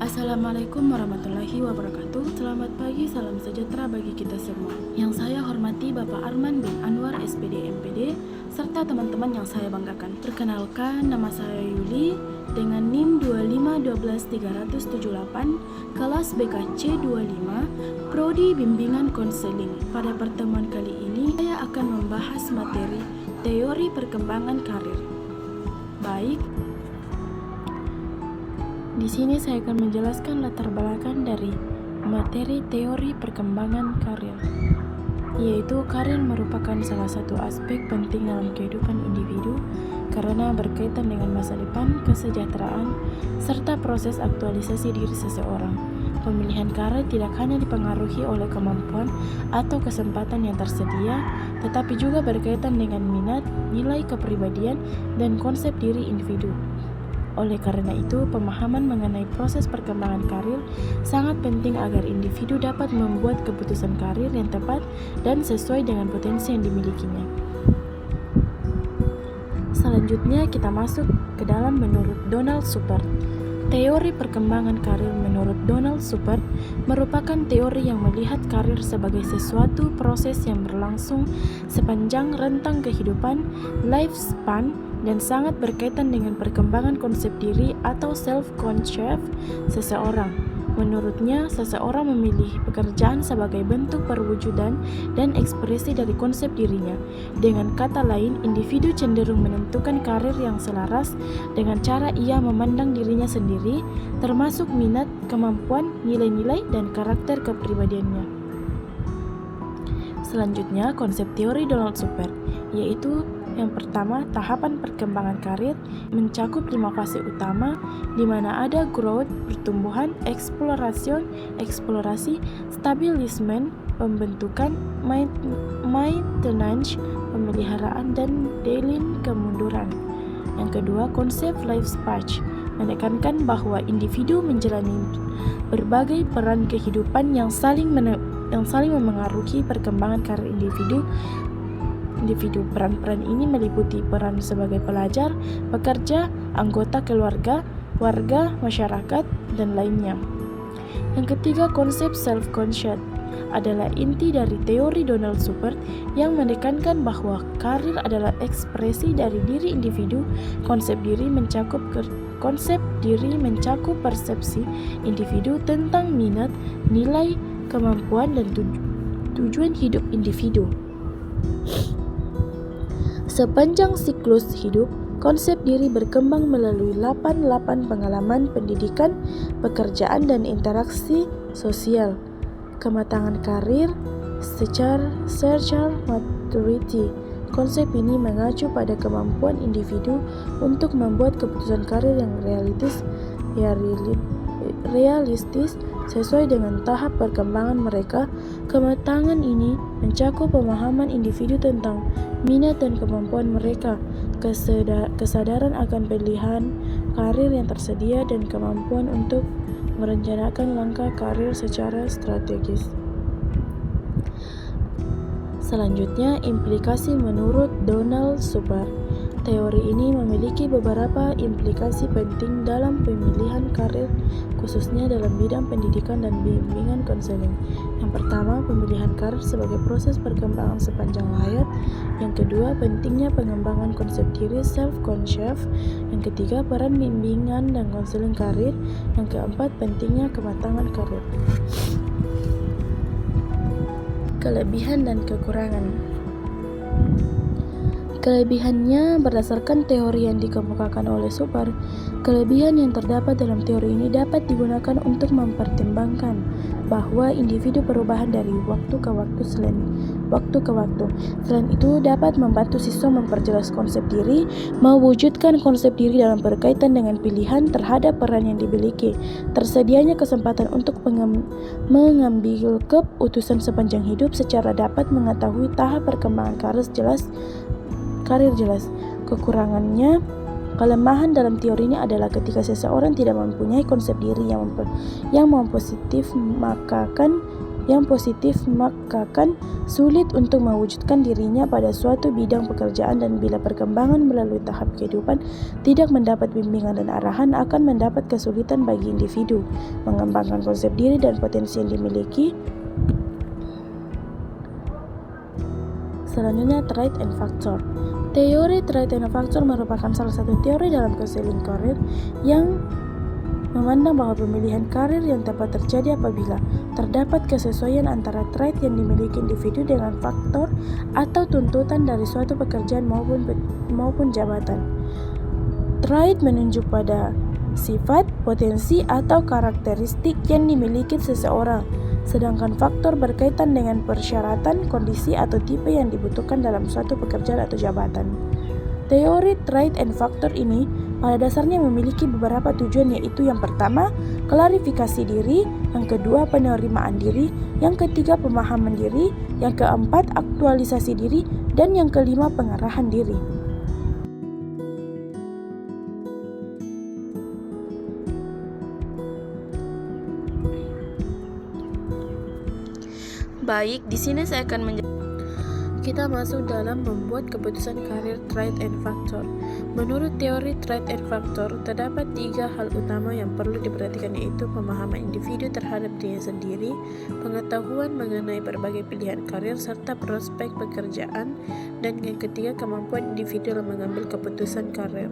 Assalamualaikum warahmatullahi wabarakatuh. Selamat pagi, salam sejahtera bagi kita semua. Yang saya hormati Bapak Arman bin Anwar SPD MPD serta teman-teman yang saya banggakan. Perkenalkan, nama saya Yuli dengan NIM 2512378, kelas BKC 25, Prodi Bimbingan Konseling. Pada pertemuan kali ini saya akan membahas materi teori perkembangan karir. Baik, di sini saya akan menjelaskan latar belakang dari materi teori perkembangan karir, yaitu karir merupakan salah satu aspek penting dalam kehidupan individu karena berkaitan dengan masa depan, kesejahteraan, serta proses aktualisasi diri seseorang. Pemilihan karir tidak hanya dipengaruhi oleh kemampuan atau kesempatan yang tersedia, tetapi juga berkaitan dengan minat, nilai kepribadian, dan konsep diri individu. Oleh karena itu, pemahaman mengenai proses perkembangan karir sangat penting agar individu dapat membuat keputusan karir yang tepat dan sesuai dengan potensi yang dimilikinya. Selanjutnya kita masuk ke dalam menurut Donald Shupert. Teori perkembangan karir menurut Donald Shupert merupakan teori yang melihat karir sebagai sesuatu proses yang berlangsung sepanjang rentang kehidupan, lifespan, dan sangat berkaitan dengan perkembangan konsep diri atau self-concept seseorang. Menurutnya, seseorang memilih pekerjaan sebagai bentuk perwujudan dan ekspresi dari konsep dirinya. Dengan kata lain, individu cenderung menentukan karir yang selaras dengan cara ia memandang dirinya sendiri, termasuk minat, kemampuan, nilai-nilai, dan karakter kepribadiannya. Selanjutnya, konsep teori Donald Shupert, yaitu yang pertama, tahapan perkembangan karir mencakup 5 fase utama, di mana ada growth, pertumbuhan, eksplorasi, stabilismen, pembentukan, maintenance, pemeliharaan, dan decline, kemunduran. Yang kedua, konsep lifespan menekankan bahwa individu menjalani berbagai peran kehidupan yang saling memengaruhi perkembangan karir individu. Peran-peran ini meliputi peran sebagai pelajar, pekerja, anggota keluarga, warga, masyarakat, dan lainnya. Yang ketiga, konsep self-concept adalah inti dari teori Donald Shupert yang menekankan bahwa karir adalah ekspresi dari diri individu. Konsep diri mencakup persepsi individu tentang minat, nilai, kemampuan, dan tujuan hidup individu. Sepanjang siklus hidup, konsep diri berkembang melalui 8 pengalaman pendidikan, pekerjaan, dan interaksi sosial. Kematangan karir secara maturity. Konsep ini mengacu pada kemampuan individu untuk membuat keputusan karir yang realistis sesuai dengan tahap perkembangan mereka. Kematangan ini mencakup pemahaman individu tentang minat dan kemampuan mereka, kesadaran akan pilihan karir yang tersedia, dan kemampuan untuk merencanakan langkah karir secara strategis. Selanjutnya, implikasi menurut Donald Shupert. Teori ini memiliki beberapa implikasi penting dalam pemilihan karir, khususnya dalam bidang pendidikan dan bimbingan konseling. Yang pertama, pemilihan karir sebagai proses perkembangan sepanjang hayat. Yang kedua, pentingnya pengembangan konsep diri self-concept. Yang ketiga, peran bimbingan dan konseling karir. Yang keempat, pentingnya kematangan karir. Kelebihan dan kekurangan. Kelebihannya berdasarkan teori yang dikemukakan oleh Shupert. Kelebihan yang terdapat dalam teori ini dapat digunakan untuk mempertimbangkan bahwa individu perubahan dari waktu ke waktu. Selain itu, dapat membantu siswa memperjelas konsep diri, mewujudkan konsep diri dalam berkaitan dengan pilihan terhadap peran yang dimiliki, tersedianya kesempatan untuk mengambil keputusan sepanjang hidup secara dapat mengetahui tahap perkembangan karir jelas. Kekurangannya, kelemahan dalam teori ini adalah ketika seseorang tidak mempunyai konsep diri yang mempositif, maka yang positif, maka kan sulit untuk mewujudkan dirinya pada suatu bidang pekerjaan, dan bila perkembangan melalui tahap kehidupan tidak mendapat bimbingan dan arahan, akan mendapat kesulitan bagi individu mengembangkan konsep diri dan potensi yang dimiliki. Selanjutnya, trait and factor. Teori trait and factor merupakan salah satu teori dalam konseling karir yang memandang bahwa pemilihan karir yang tepat terjadi apabila terdapat kesesuaian antara trait yang dimiliki individu dengan faktor atau tuntutan dari suatu pekerjaan maupun jabatan. Trait menunjuk pada sifat, potensi, atau karakteristik yang dimiliki seseorang, sedangkan faktor berkaitan dengan persyaratan, kondisi, atau tipe yang dibutuhkan dalam suatu pekerjaan atau jabatan. Teori trait and factor ini pada dasarnya memiliki beberapa tujuan, yaitu yang pertama, klarifikasi diri, yang kedua, penerimaan diri, yang ketiga, pemahaman diri, yang keempat, aktualisasi diri, dan yang kelima, pengarahan diri. Baik, di sini saya akan kita masuk dalam membuat keputusan karir trait and factor. Menurut teori trait and factor, terdapat 3 hal utama yang perlu diperhatikan, yaitu pemahaman individu terhadap dirinya sendiri, pengetahuan mengenai berbagai pilihan karir, serta prospek pekerjaan, dan yang ketiga, kemampuan individu dalam mengambil keputusan karir.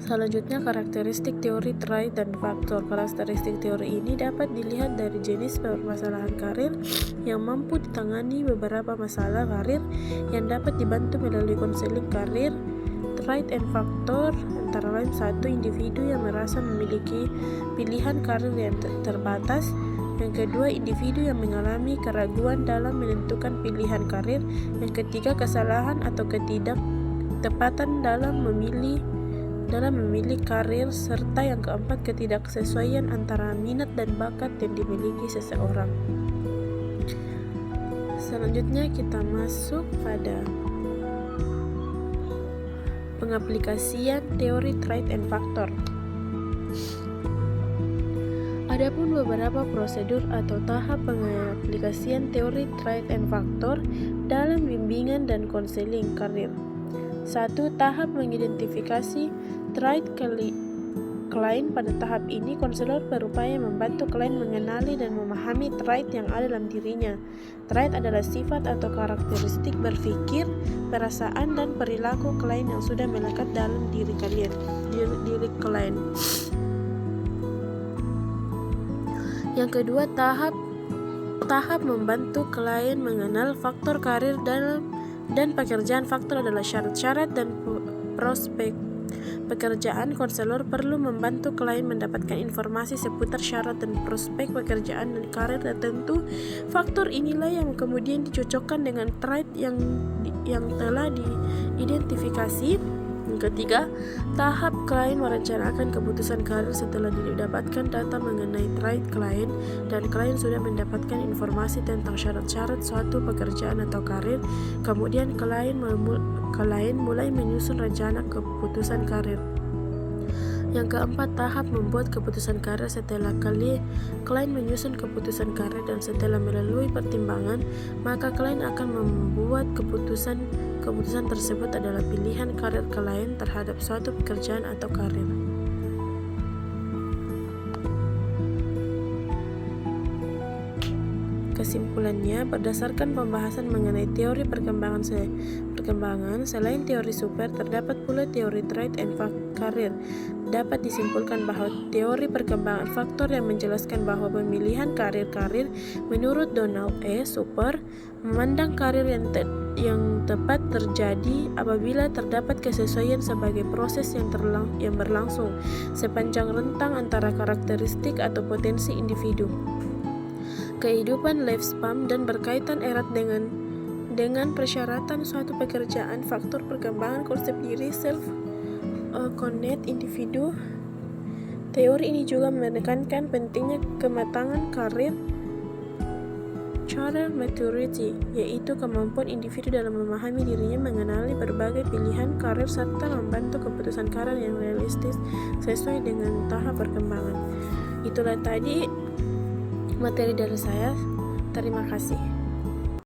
Selanjutnya, karakteristik teori trait dan faktor. Karakteristik teori ini dapat dilihat dari jenis permasalahan karir yang mampu ditangani beberapa masalah karir yang dapat dibantu melalui konseling karir. Trait and faktor antara lain: 1. Individu yang merasa memiliki pilihan karir yang terbatas. Yang kedua, individu yang mengalami keraguan dalam menentukan pilihan karir. Yang ketiga, kesalahan atau ketidaktepatan dalam memilih karir, serta yang keempat, ketidaksesuaian antara minat dan bakat yang dimiliki seseorang. Selanjutnya kita masuk pada pengaplikasian teori trait and factor. Adapun beberapa prosedur atau tahap pengaplikasian teori trait and factor dalam bimbingan dan konseling karir. 1. Tahap mengidentifikasi trait klien. Pada tahap ini, konselor berupaya membantu klien mengenali dan memahami trait yang ada dalam dirinya. Trait adalah sifat atau karakteristik berpikir, perasaan, dan perilaku klien yang sudah melekat dalam diri klien. Yang kedua, tahap membantu klien mengenal faktor karir dan pekerjaan. Faktor adalah syarat-syarat dan prospek pekerjaan. Konselor perlu membantu klien mendapatkan informasi seputar syarat dan prospek pekerjaan dan karir tertentu. Faktor inilah yang kemudian dicocokkan dengan trait yang telah diidentifikasi. Yang ketiga, tahap klien merencanakan keputusan karir. Setelah didapatkan data mengenai trait klien dan klien sudah mendapatkan informasi tentang syarat-syarat suatu pekerjaan atau karir, kemudian klien mulai menyusun rencana keputusan karir. Yang keempat, tahap membuat keputusan karir. Setelah klien menyusun keputusan karir dan setelah melalui pertimbangan, maka klien akan membuat keputusan tersebut adalah pilihan karir klien terhadap suatu pekerjaan atau karir. Kesimpulannya, berdasarkan pembahasan mengenai teori perkembangan, selain teori super, terdapat pula teori trait and karir. Dapat disimpulkan bahwa teori perkembangan faktor yang menjelaskan bahwa pemilihan karir menurut Donald E. Super memandang karir yang tepat terjadi apabila terdapat kesesuaian sebagai proses yang berlangsung sepanjang rentang antara karakteristik atau potensi individu, kehidupan lifespan, dan berkaitan erat dengan persyaratan suatu pekerjaan. Faktor perkembangan konsep diri self-connect individu. Teori ini juga menekankan pentingnya kematangan karir maturity, yaitu kemampuan individu dalam memahami dirinya, mengenali berbagai pilihan karir, serta membantu keputusan karir yang realistis sesuai dengan tahap perkembangan. Itulah tadi materi dari saya. Terima kasih.